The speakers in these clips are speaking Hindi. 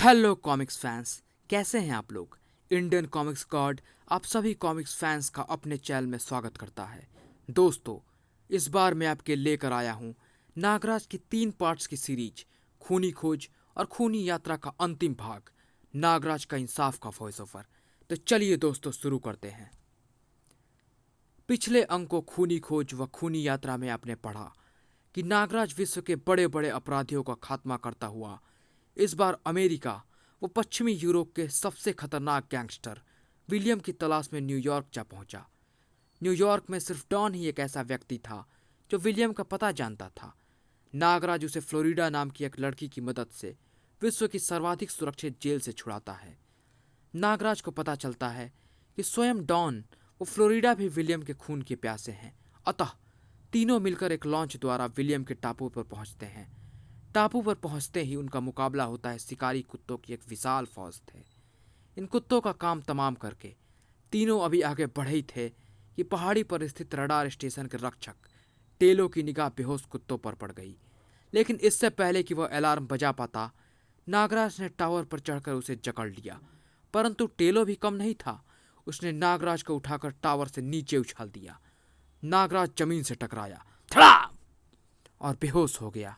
हेलो कॉमिक्स फैंस, कैसे हैं आप लोग। इंडियन कॉमिक्स गॉड आप सभी कॉमिक्स फैंस का अपने चैनल में स्वागत करता है। दोस्तों, इस बार मैं आपके लेकर आया हूँ नागराज की 3 पार्ट्स की सीरीज खूनी खोज और खूनी यात्रा का अंतिम भाग, नागराज का इंसाफ का वॉइस ओवर। तो चलिए दोस्तों, शुरू करते हैं। पिछले अंक को खूनी खोज व खूनी यात्रा में आपने पढ़ा कि नागराज विश्व के बड़े बड़े अपराधियों का खात्मा करता हुआ इस बार अमेरिका व पश्चिमी यूरोप के सबसे खतरनाक गैंगस्टर विलियम की तलाश में न्यूयॉर्क जा पहुंचा। न्यूयॉर्क में सिर्फ डॉन ही एक ऐसा व्यक्ति था जो विलियम का पता जानता था। नागराज उसे फ्लोरिडा नाम की एक लड़की की मदद से विश्व की सर्वाधिक सुरक्षित जेल से छुड़ाता है। नागराज को पता चलता है कि स्वयं डॉन व फ्लोरिडा भी विलियम के खून के प्यासे हैं। अतः तीनों मिलकर एक लॉन्च द्वारा विलियम के टापू पर पहुंचते हैं। टापू पर पहुंचते ही उनका मुकाबला होता है शिकारी कुत्तों की एक विशाल फौज थे। इन कुत्तों का काम तमाम करके तीनों अभी आगे बढ़े ही थे कि पहाड़ी पर स्थित रडार स्टेशन के रक्षक टेलो की निगाह बेहोश कुत्तों पर पड़ गई। लेकिन इससे पहले कि वह अलार्म बजा पाता, नागराज ने टावर पर चढ़कर उसे जकड़ लिया। परंतु टेलो भी कम नहीं था, उसने नागराज को उठाकर टावर से नीचे उछाल दिया। नागराज जमीन से टकराया, धड़ाम, और बेहोश हो गया।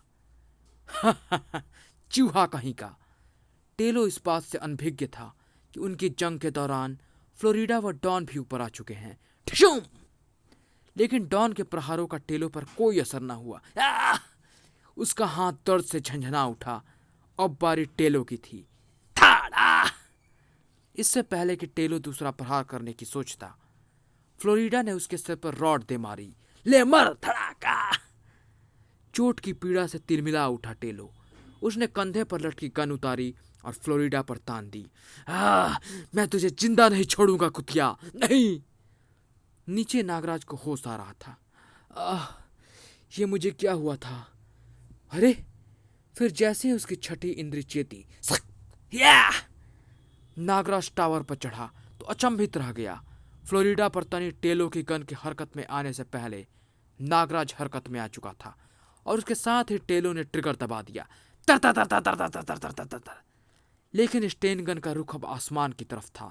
चूहा कहीं का। टेलो इस बात से अनभिज्ञ था कि उनकी जंग के दौरान फ्लोरिडा व डॉन भी ऊपर आ चुके हैं। ठुशुम! लेकिन डॉन के प्रहारों का टेलो पर कोई असर न हुआ। उसका हाथ दर्द से झंझना उठा। अब बारी टेलो की थी। थाड़ा! इससे पहले कि टेलो दूसरा प्रहार करने की सोचता, फ्लोरिडा ने उसके सिर पर रॉड दे मारी। ले मर, धड़ाका! चोट की पीड़ा से तिलमिला उठा टेलो। उसने कंधे पर लटकी गन उतारी और फ्लोरिडा पर तान दी। मैं तुझे जिंदा नहीं छोड़ूंगा कुतिया, नहीं। नीचे नागराज को होश आ रहा था। ये मुझे क्या हुआ था? अरे, फिर जैसे ही उसकी छठी इंद्री चेती, या! नागराज टावर पर चढ़ा तो अचंभित रह गया। फ्लोरिडा पर तनी टेलो की गन की हरकत में आने से पहले नागराज हरकत में आ चुका था और उसके साथ ही टेलो ने ट्रिगर दबा दिया। तर तर तर तर तर तर तर तर तर तर तर। लेकिन स्टेन गन का रुख अब आसमान की तरफ था।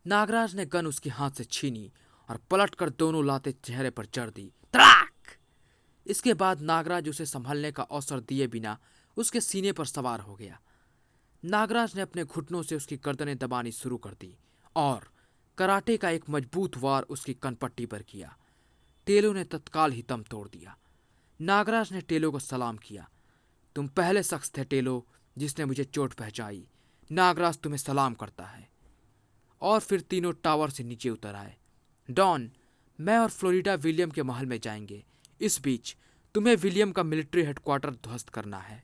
नागराज ने गन उसके हाथ से छीनी और पलटकर दोनों लाते चेहरे पर जड़ दी। तड़ाक! इसके बाद नागराज उसे संभलने का अवसर दिए बिना उसके सीने पर सवार हो गया। नागराज ने अपने घुटनों से उसकी गर्दनें दबानी शुरू कर दी और कराटे का एक मजबूत वार उसकी कनपट्टी पर किया। टेलो ने तत्काल ही दम तोड़ दिया। नागराज ने टेलो को सलाम किया। तुम पहले शख्स थे टेलो जिसने मुझे चोट पहुंचाई। नागराज तुम्हें सलाम करता है। और फिर तीनों टावर से नीचे उतर आए। डॉन, मैं और फ्लोरिडा विलियम के महल में जाएंगे। इस बीच तुम्हें विलियम का मिलिट्री हेडक्वार्टर ध्वस्त करना है।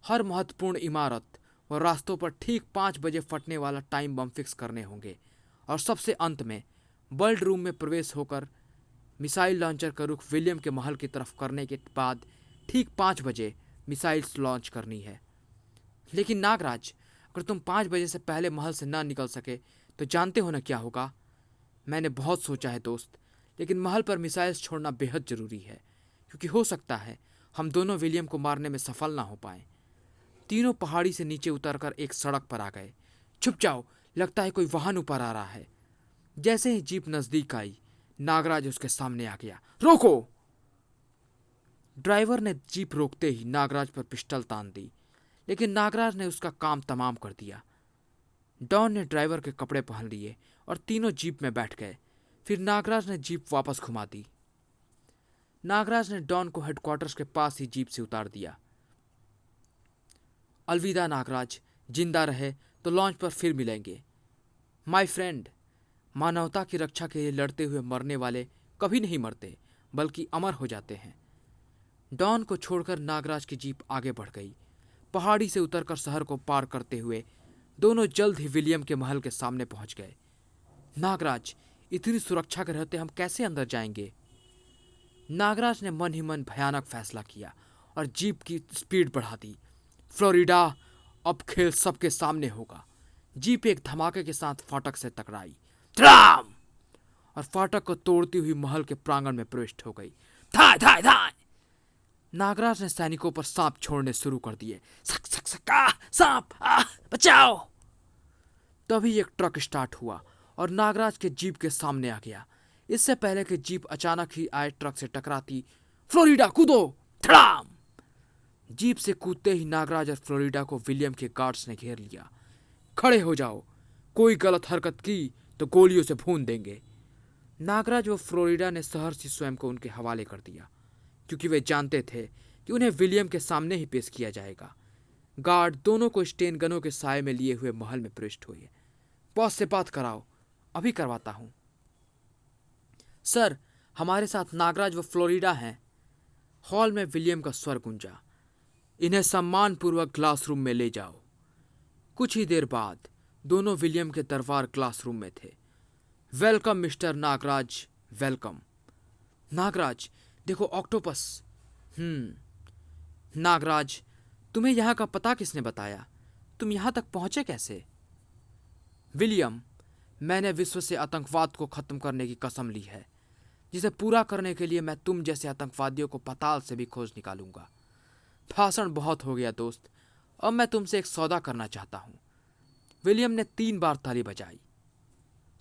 हर महत्वपूर्ण इमारत और रास्तों पर ठीक 5 बजे फटने वाला टाइम बम फिक्स करने होंगे। और सबसे अंत में वर्ल्ड रूम में प्रवेश होकर मिसाइल लॉन्चर का रुख विलियम के महल की तरफ करने के बाद ठीक 5 बजे मिसाइल्स लॉन्च करनी है। लेकिन नागराज, अगर तुम 5 बजे से पहले महल से ना निकल सके तो जानते हो ना क्या होगा। मैंने बहुत सोचा है दोस्त, लेकिन महल पर मिसाइल्स छोड़ना बेहद जरूरी है, क्योंकि हो सकता है हम दोनों विलियम को मारने में सफल ना हो पाए। तीनों पहाड़ी से नीचे उतरकर एक सड़क पर आ गए। छुप जाओ, लगता है कोई वाहन ऊपर आ रहा है। जैसे ही जीप नजदीक आई, नागराज उसके सामने आ गया। रोको! ड्राइवर ने जीप रोकते ही नागराज पर पिस्टल तान दी, लेकिन नागराज ने उसका काम तमाम कर दिया। डॉन ने ड्राइवर के कपड़े पहन लिए और तीनों जीप में बैठ गए। फिर नागराज ने जीप वापस घुमा दी। नागराज ने डॉन को हेडक्वार्टर्स के पास ही जीप से उतार दिया। अलविदा नागराज, जिंदा रहे तो लॉन्च पर फिर मिलेंगे। माय फ्रेंड, मानवता की रक्षा के लिए लड़ते हुए मरने वाले कभी नहीं मरते, बल्कि अमर हो जाते हैं। डॉन को छोड़कर नागराज की जीप आगे बढ़ गई। पहाड़ी से उतरकर शहर को पार करते हुए दोनों जल्द ही विलियम के महल के सामने पहुंच गए। नागराज, इतनी सुरक्षा के रहते हम कैसे अंदर जाएंगे? नागराज ने मन ही मन भयानक फैसला किया और जीप की स्पीड बढ़ा दी। फ्लोरिडा, अब खेल सबके सामने होगा। जीप एक धमाके के साथ फाटक से टकराई। धड़ाम! और फाटक को तोड़ती हुई महल के प्रांगण में प्रविष्ट हो गई। थाय थाय थाय! नागराज ने सैनिकों पर सांप छोड़ने शुरू कर दिए। सक सक सक, सांप, बचाओ। तभी एक ट्रक स्टार्ट हुआ और नागराज के जीप के सामने आ गया। इससे पहले कि जीप अचानक ही आए ट्रक से टकराती, फ्लोरिडा कूदो, धड़ाम। जीप से कूदते ही नागराज और फ्लोरिडा को विलियम के गार्ड्स ने घेर लिया। खड़े हो जाओ, कोई गलत हरकत की तो गोलियों से भून देंगे। नागराज व फ्लोरिडा ने सहर्ष स्वयं को उनके हवाले कर दिया, क्योंकि वे जानते थे कि उन्हें विलियम के सामने ही पेश किया जाएगा। गार्ड दोनों को स्टेन गनों के साए में लिए हुए महल में प्रविष्ट हुए। बॉस से बात कराओ। अभी करवाता हूं। सर, हमारे साथ नागराज व फ्लोरिडा हैं। हॉल में विलियम का स्वर गूंजा। इन्हें सम्मानपूर्वक क्लासरूम में ले जाओ। कुछ ही देर बाद दोनों विलियम के दरबार क्लासरूम में थे। Welcome mister Nagraj, welcome. Nagraj, देखो ऑक्टोपस। नागराज, तुम्हें यहाँ का पता किसने बताया? तुम यहाँ तक पहुंचे कैसे? विलियम, मैंने विश्व से आतंकवाद को खत्म करने की कसम ली है, जिसे पूरा करने के लिए मैं तुम जैसे आतंकवादियों को पाताल से भी खोज निकालूंगा। भाषण बहुत हो गया दोस्त, अब मैं तुमसे एक सौदा करना चाहता हूं। विलियम ने 3 बार ताली बजाई।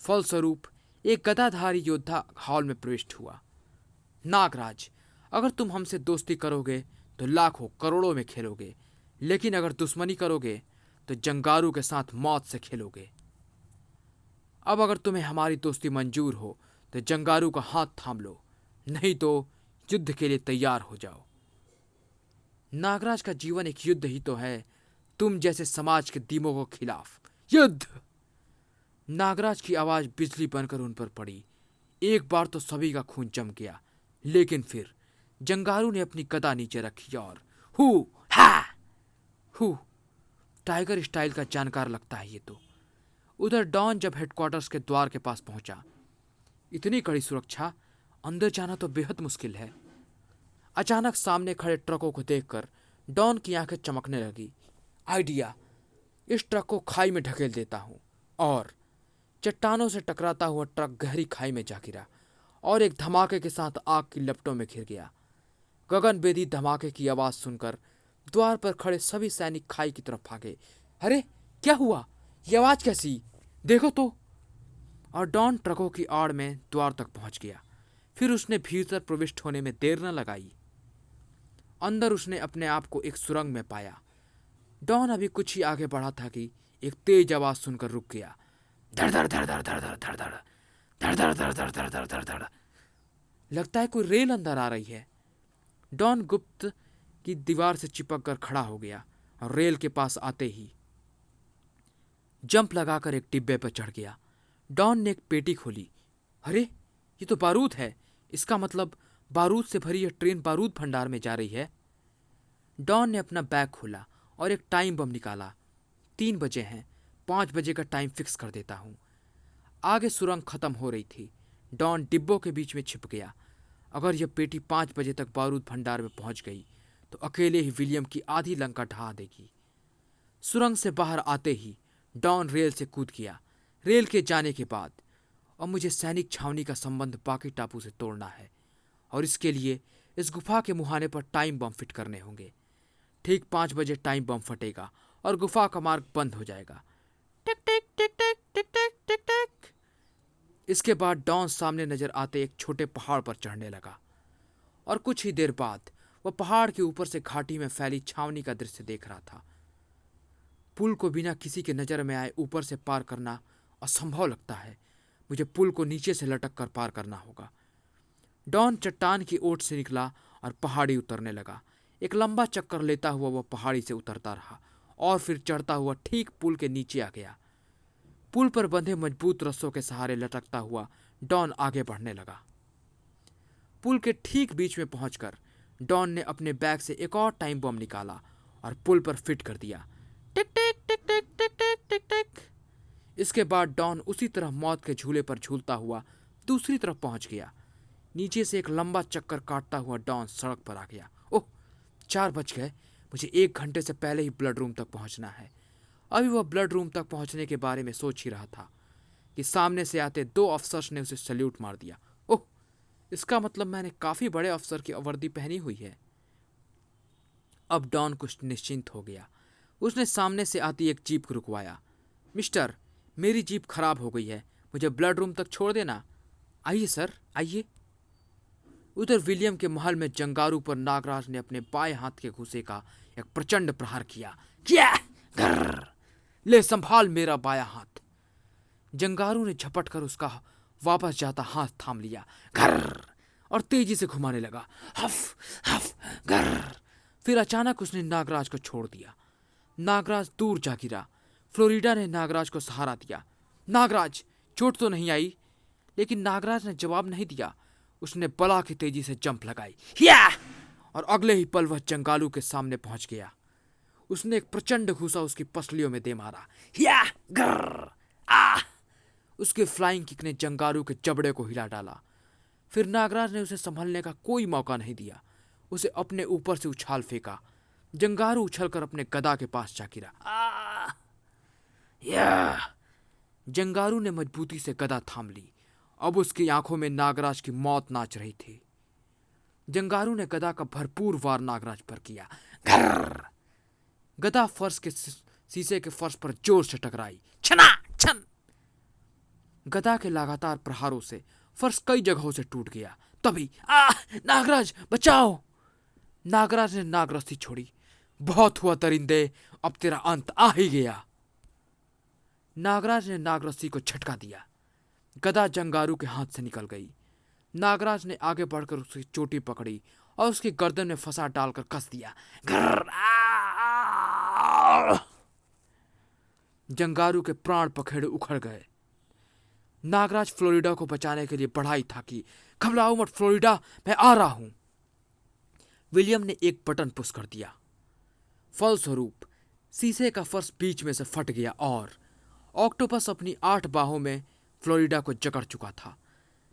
फलस्वरूप एक गदाधारी योद्धा हॉल में प्रविष्ट हुआ। नागराज, अगर तुम हमसे दोस्ती करोगे तो लाखों करोड़ों में खेलोगे, लेकिन अगर दुश्मनी करोगे तो जंगारू के साथ मौत से खेलोगे। अब अगर तुम्हें हमारी दोस्ती मंजूर हो तो जंगारू का हाथ थाम लो, नहीं तो युद्ध के लिए तैयार हो जाओ। नागराज का जीवन एक युद्ध ही तो है, तुम जैसे समाज के दीमों के खिलाफ युद्ध। नागराज की आवाज बिजली बनकर उन पर पड़ी। एक बार तो सभी का खून जम गया, लेकिन फिर जंगारू ने अपनी गदा नीचे रखी और हु हा हु। टाइगर स्टाइल का जानकार लगता है ये तो। उधर डॉन जब हेडक्वार्टर्स के द्वार के पास पहुंचा, इतनी कड़ी सुरक्षा, अंदर जाना तो बेहद मुश्किल है। अचानक सामने खड़े ट्रकों को देखकर डॉन की आंखें चमकने लगी। आइडिया, इस ट्रक को खाई में ढकेल देता हूं। और चट्टानों से टकराता हुआ ट्रक गहरी खाई में जा गिरा और एक धमाके के साथ आग की लपटों में घिर गया। गगनभेदी धमाके की आवाज सुनकर द्वार पर खड़े सभी सैनिक खाई की तरफ भागे। अरे क्या हुआ? ये आवाज कैसी? देखो तो। और डॉन ट्रकों की आड़ में द्वार तक पहुंच गया। फिर उसने भीतर प्रविष्ट होने में देर न लगाई। अंदर उसने अपने आप को एक सुरंग में पाया। डॉन अभी कुछ ही आगे बढ़ा था कि एक तेज आवाज सुनकर रुक गया। धड़ धड़ धड़ धड़ धड़ धड़ धड़ धड़ धड़ धड़ धड़ धड़ धड़ धड़ धड़। लगता है कोई रेल अंदर आ रही है। डॉन गुप्त की दीवार से चिपक कर खड़ा हो गया और रेल के पास आते ही जंप लगाकर एक डिब्बे पर चढ़ गया। डॉन ने एक पेटी खोली। अरे ये तो बारूद है। इसका मतलब बारूद से भरी यह ट्रेन बारूद भंडार में जा रही है। डॉन ने अपना बैग खोला और एक टाइम बम निकाला। 3 बजे हैं, 5 बजे का टाइम फिक्स कर देता हूं। आगे सुरंग खत्म हो रही थी। डॉन डिब्बों के बीच में छिप गया। अगर यह पेटी 5 बजे तक बारूद भंडार में पहुंच गई तो अकेले ही विलियम की आधी लंका ढहा देगी। सुरंग से बाहर आते ही डॉन रेल से कूद गया। रेल के जाने के बाद अब मुझे सैनिक छावनी का संबंध बाकी टापू से तोड़ना है और इसके लिए इस गुफा के मुहाने पर टाइम बम फिट करने होंगे। ठीक 5 बजे टाइम बम फटेगा और गुफा का मार्ग बंद हो जाएगा। टिक टिक टिक टिक टिक टिक टिक टिक। इसके बाद डॉन सामने नजर आते एक छोटे पहाड़ पर चढ़ने लगा और कुछ ही देर बाद वह पहाड़ के ऊपर से घाटी में फैली छावनी का दृश्य देख रहा था। पुल को बिना किसी के नजर में आए ऊपर से पार करना असंभव लगता है। मुझे पुल को नीचे से लटक कर पार करना होगा। डॉन चट्टान की ओट से निकला और पहाड़ी उतरने लगा। एक लंबा चक्कर लेता हुआ वह पहाड़ी से उतरता रहा और फिर चढ़ता हुआ ठीक पुल के नीचे आ गया। पुल पर बंधे मजबूत रस्सों के सहारे लटकता हुआ डॉन आगे बढ़ने लगा। पुल के ठीक बीच में पहुंचकर डॉन ने अपने बैग से एक और टाइम बम निकाला और पुल पर फिट कर दिया। टिक टिक टिक टिक टिक टिक टिक टिक। इसके बाद डॉन उसी तरह मौत के झूले पर झूलता हुआ दूसरी तरफ पहुंच गया। नीचे से एक लंबा चक्कर काटता हुआ डॉन सड़क पर आ गया। ओह, 4 बज गए। मुझे 1 घंटे से पहले ही ब्लड रूम तक पहुंचना है। अभी वह ब्लड रूम तक पहुंचने के बारे में सोच ही रहा था कि सामने से आते 2 अफसर्स ने उसे सल्यूट मार दिया। ओह, इसका मतलब मैंने काफी बड़े अफसर की वर्दी पहनी हुई है। अब डॉन कुछ निश्चिंत हो गया। उसने सामने से आती एक जीप को रुकवाया। मिस्टर, मेरी जीप खराब हो गई है, मुझे ब्लड रूम तक छोड़ देना। आइए सर, आइए। उधर विलियम के महल में जंगारू पर नागराज ने अपने बाएं हाथ के घुसे का एक प्रचंड प्रहार किया। घर्र! ले संभाल मेरा बायां हाथ। जंगारू ने झपट कर उसका वापस जाता हाथ थाम लिया। घर्र! और तेजी से घुमाने लगा। हफ हफ घर्र! फिर अचानक उसने नागराज को छोड़ दिया। नागराज दूर जा गिरा। फ्लोरिडा ने नागराज को सहारा दिया। नागराज, चोट तो नहीं आई? लेकिन नागराज ने जवाब नहीं दिया। उसने बला की तेजी से जंप लगाई। या! और अगले ही पल वह जंगालू के सामने पहुंच गया। उसने एक प्रचंड घूसा उसकी पसलियों में दे मारा। या! ग्रर! आ! उसके फ्लाइंग किक ने जंगालू के जबड़े को हिला डाला। फिर नागराज ने उसे संभलने का कोई मौका नहीं दिया। उसे अपने ऊपर से उछाल फेंका। जंगारू उछलकर अपने गदा के पास जा गिरा। या! जंगारू ने मजबूती से गदा थाम ली। अब उसकी आंखों में नागराज की मौत नाच रही थी। जंगारू ने गदा का भरपूर वार नागराज पर किया। घर्र! गदा फर्श के शीशे के फर्श पर जोर से टकराई। छना छन! गदा के लगातार प्रहारों से फर्श कई जगहों से टूट गया। तभी नागराज, बचाओ! नागराज ने नागरस्सी छोड़ी। बहुत हुआ दरिंदे, अब तेरा अंत आ ही गया। नागराज ने नागरस्सी को झटका दिया। गदा जंगारू के हाथ से निकल गई। नागराज ने आगे बढ़कर उसकी चोटी पकड़ी और उसकी गर्दन में फंसा डालकर कस दिया। जंगारू के प्राण पखेड़े उखड़ गए। नागराज फ्लोरिडा को बचाने के लिए बढ़ाई था कि घबराओ मत फ्लोरिडा, मैं आ रहा हूं। विलियम ने एक बटन पुश कर दिया। फलस्वरूप शीशे का फर्श बीच में से फट गया और ऑक्टोपस अपनी 8 बाहों में फ्लोरिडा को जकड़ चुका था।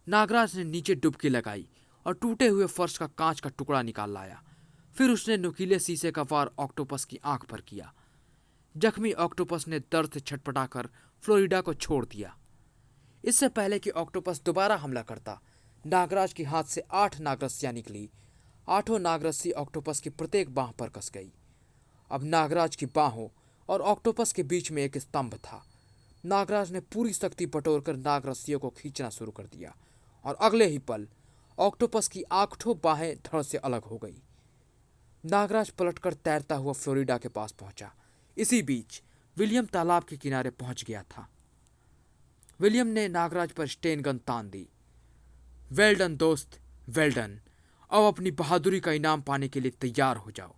नागराज ने नीचे डुबकी लगाई और टूटे हुए फर्श का कांच का टुकड़ा निकाल लाया। फिर उसने नुकीले शीशे का वार ऑक्टोपस की आंख पर किया। जख्मी ऑक्टोपस ने दर्द से छटपटाकर फ्लोरिडा को छोड़ दिया। इससे पहले कि ऑक्टोपस दोबारा हमला करता, नागराज के हाथ से 8 नागरस्सियां निकली। 8 नागरस्सी ऑक्टोपस की प्रत्येक बांह पर कस गई। अब नागराज की बाहों और ऑक्टोपस के बीच में एक स्तंभ था। नागराज ने पूरी शक्ति बटोरकर नागरस्सियों को खींचना शुरू कर दिया और अगले ही पल ऑक्टोपस की 8 बाहें धड़ से अलग हो गई। नागराज पलटकर तैरता हुआ फ्लोरिडा के पास पहुंचा। इसी बीच विलियम तालाब के किनारे पहुंच गया था। विलियम ने नागराज पर स्टेन गन तान दी। वेल डन दोस्त, वेल डन। अब अपनी बहादुरी का इनाम पाने के लिए तैयार हो जाओ।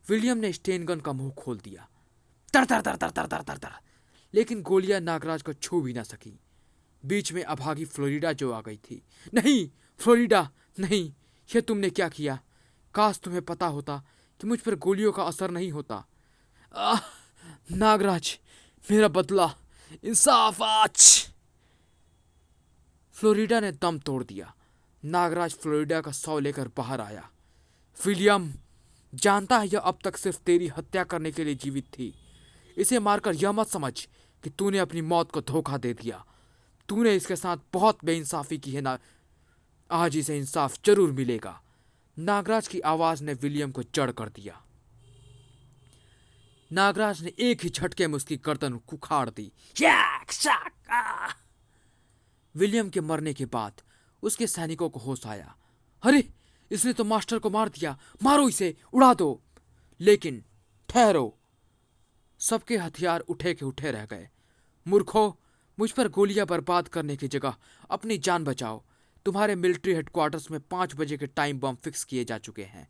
विलियम ने स्टेन गन का मुंह खोल दिया। तर तर तर तर तर तर तर तर, लेकिन गोलियां नागराज को छू भी ना सकी। बीच में अभागी फ्लोरिडा जो आ गई थी। नहीं फ्लोरिडा, नहीं, यह तुमने क्या किया? काश तुम्हें पता होता कि मुझ पर गोलियों का असर नहीं होता। नागराज, मेरा बदला, इंसाफ आज! फ्लोरिडा ने दम तोड़ दिया। नागराज फ्लोरिडा का शव लेकर बाहर आया। विलियम, जानता है यह अब तक सिर्फ तेरी हत्या करने के लिए जीवित थी। इसे मारकर यह मत समझ कि तूने अपनी मौत को धोखा दे दिया। तूने इसके साथ बहुत बेइंसाफी की है ना। आज इसे इंसाफ जरूर मिलेगा। नागराज की आवाज ने विलियम को जड़ कर दिया। नागराज ने एक ही झटके में उसकी गर्दन उखाड़ दी। विलियम के मरने के बाद उसके सैनिकों को होश आया। अरे, इसने तो मास्टर को मार दिया, मारो इसे, उड़ा दो। लेकिन ठहरो, सबके हथियार उठे के उठे रह गए। मूर्खों, मुझ पर गोलियां बर्बाद करने की जगह अपनी जान बचाओ। तुम्हारे मिलिट्री हेडक्वार्टर्स में 5 बजे के टाइम बम फिक्स किए जा चुके हैं,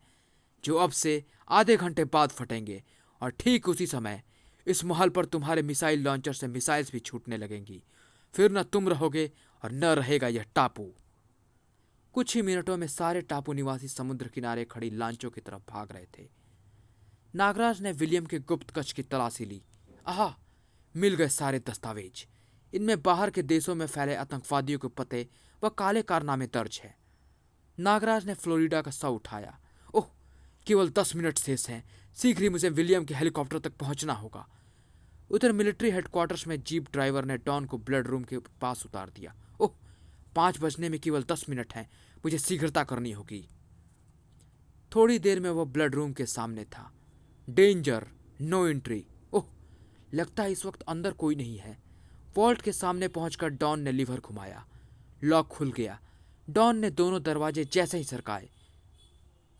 जो अब से आधे घंटे बाद फटेंगे। और ठीक उसी समय इस महल पर तुम्हारे मिसाइल लॉन्चर से मिसाइल्स भी छूटने लगेंगी। फिर न तुम रहोगे और न रहेगा यह टापू। कुछ ही मिनटों में सारे टापू निवासी समुद्र किनारे खड़ी लांचों की तरफ भाग रहे थे। नागराज ने विलियम के गुप्त कक्ष की तलाशी ली। आहा, मिल गए सारे दस्तावेज। इनमें बाहर के देशों में फैले आतंकवादियों के पते व काले कारनामे दर्ज है। नागराज ने फ्लोरिडा का शव उठाया। ओह, केवल 10 मिनट शेष हैं। शीघ्र ही मुझे विलियम के हेलीकॉप्टर तक पहुंचना होगा। उधर मिलिट्री हेडक्वार्टर्स में जीप ड्राइवर ने डॉन को ब्लड रूम के पास उतार दिया। ओह, 5 बजने में केवल 10 मिनट हैं। मुझे शीघ्रता करनी होगी। थोड़ी देर में वह ब्लड रूम के सामने था। Danger, no entry. ओह, लगता है इस वक्त अंदर कोई नहीं है। वॉल्ट के सामने पहुंचकर डॉन ने लीवर घुमाया। लॉक खुल गया। डॉन ने दोनों दरवाजे जैसे ही सरकाए,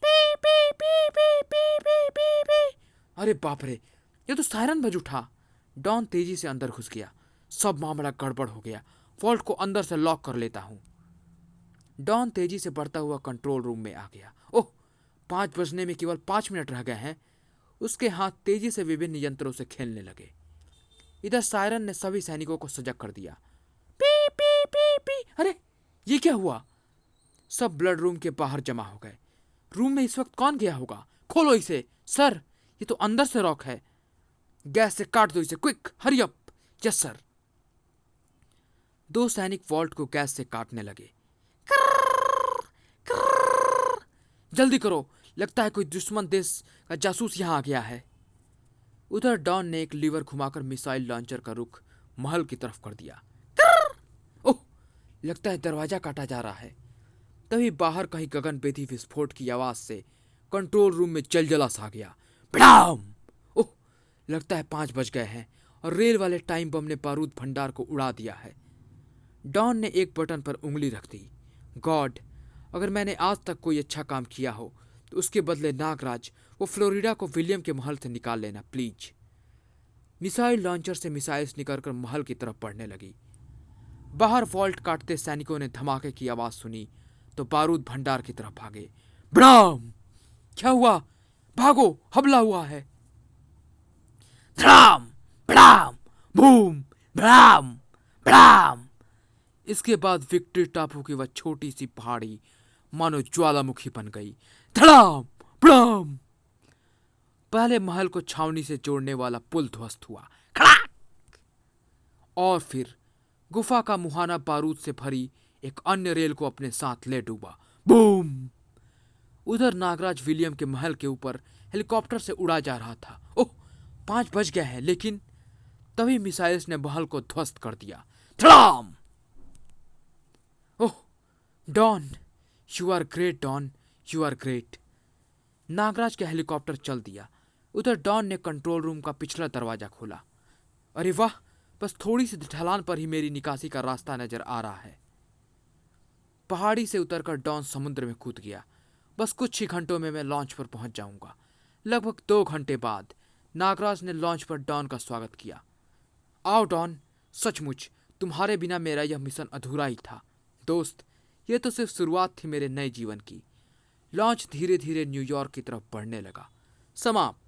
पी पी पी पी पी पी पी पी। अरे बाप रे, ये तो सायरन बज उठा। डॉन तेजी से अंदर घुस गया। सब मामला गड़बड़ हो गया। वॉल्ट को अंदर से लॉक कर लेता हूं। डॉन तेजी से बढ़ता हुआ कंट्रोल रूम में आ गया। ओह, 5 बजने में केवल 5 मिनट रह गए हैं। उसके हाथ तेजी से विभिन्न यंत्रों से खेलने लगे। इधर सायरन ने सभी सैनिकों को सजग कर दिया। पी पी पी पी। अरे ये क्या हुआ? सब ब्लड रूम के बाहर जमा हो गए। रूम में इस वक्त कौन गया होगा? खोलो इसे। सर, ये तो अंदर से रॉक है। गैस से काट दो इसे, quick, hurry up. Yes sir. 2 सैनिक वॉल्ट को गैस से काटने लगे। जल्दी करो, लगता है कोई दुश्मन देश का जासूस यहां आ गया है। उधर डॉन ने एक लीवर घुमाकर मिसाइल लॉन्चर का रुख महल की तरफ कर दिया। ओह, लगता है दरवाजा काटा जा रहा है। तभी बाहर कहीं गगनभेदी विस्फोट की आवाज से कंट्रोल रूम में जलजला सा गया। बड़ाम! ओह, लगता है 5 बज गए हैं और रेल वाले टाइम बम ने बारूद भंडार को उड़ा दिया है। डॉन ने एक बटन पर उंगली रख दी। गॉड, अगर मैंने आज तक कोई अच्छा काम किया हो तो उसके बदले नागराज वो फ्लोरिडा को विलियम के महल से निकाल लेना प्लीज। मिसाइल लॉन्चर से मिसाइल्स निकलकर महल की तरफ बढ़ने लगी। बाहर वॉल्ट काटते सैनिकों ने धमाके की आवाज सुनी तो बारूद भंडार की तरफ भागे। ब्राम! क्या हुआ? भागो, हमला हुआ है। धड़ाम, ब्राम, बूम, ब्राम, ब्राम। इसके बाद विक्ट्री टापू की वह छोटी सी पहाड़ी मानो ज्वालामुखी बन गई। धड़ाम, ब्राम। पहले महल को छावनी से जोड़ने वाला पुल ध्वस्त हुआ। खड़ाक! और फिर गुफा का मुहाना बारूद से भरी एक अन्य रेल को अपने साथ ले डूबा। बूम! उधर नागराज विलियम के महल के ऊपर हेलीकॉप्टर से उड़ा जा रहा था। ओह, 5 बज गए हैं, लेकिन तभी मिसाइल्स ने महल को ध्वस्त कर दिया। धड़ाम! Oh, Don, you are great Don, you are great. Nagraj का हेलीकॉप्टर चल दिया। उधर डॉन ने कंट्रोल रूम का पिछला दरवाजा खोला। अरे वाह, बस थोड़ी सी ढलान पर ही मेरी निकासी का रास्ता नजर आ रहा है। पहाड़ी से उतरकर डॉन समुद्र में कूद गया। बस कुछ ही घंटों में मैं लॉन्च पर पहुंच जाऊंगा। लगभग 2 घंटे बाद नागराज ने लॉन्च पर डॉन का स्वागत किया। आओ डॉन, सचमुच तुम्हारे बिना मेरा यह मिशन अधूरा ही था। दोस्त, यह तो सिर्फ शुरुआत थी मेरे नए जीवन की। लॉन्च धीरे धीरे न्यूयॉर्क की तरफ बढ़ने लगा। समाप्त।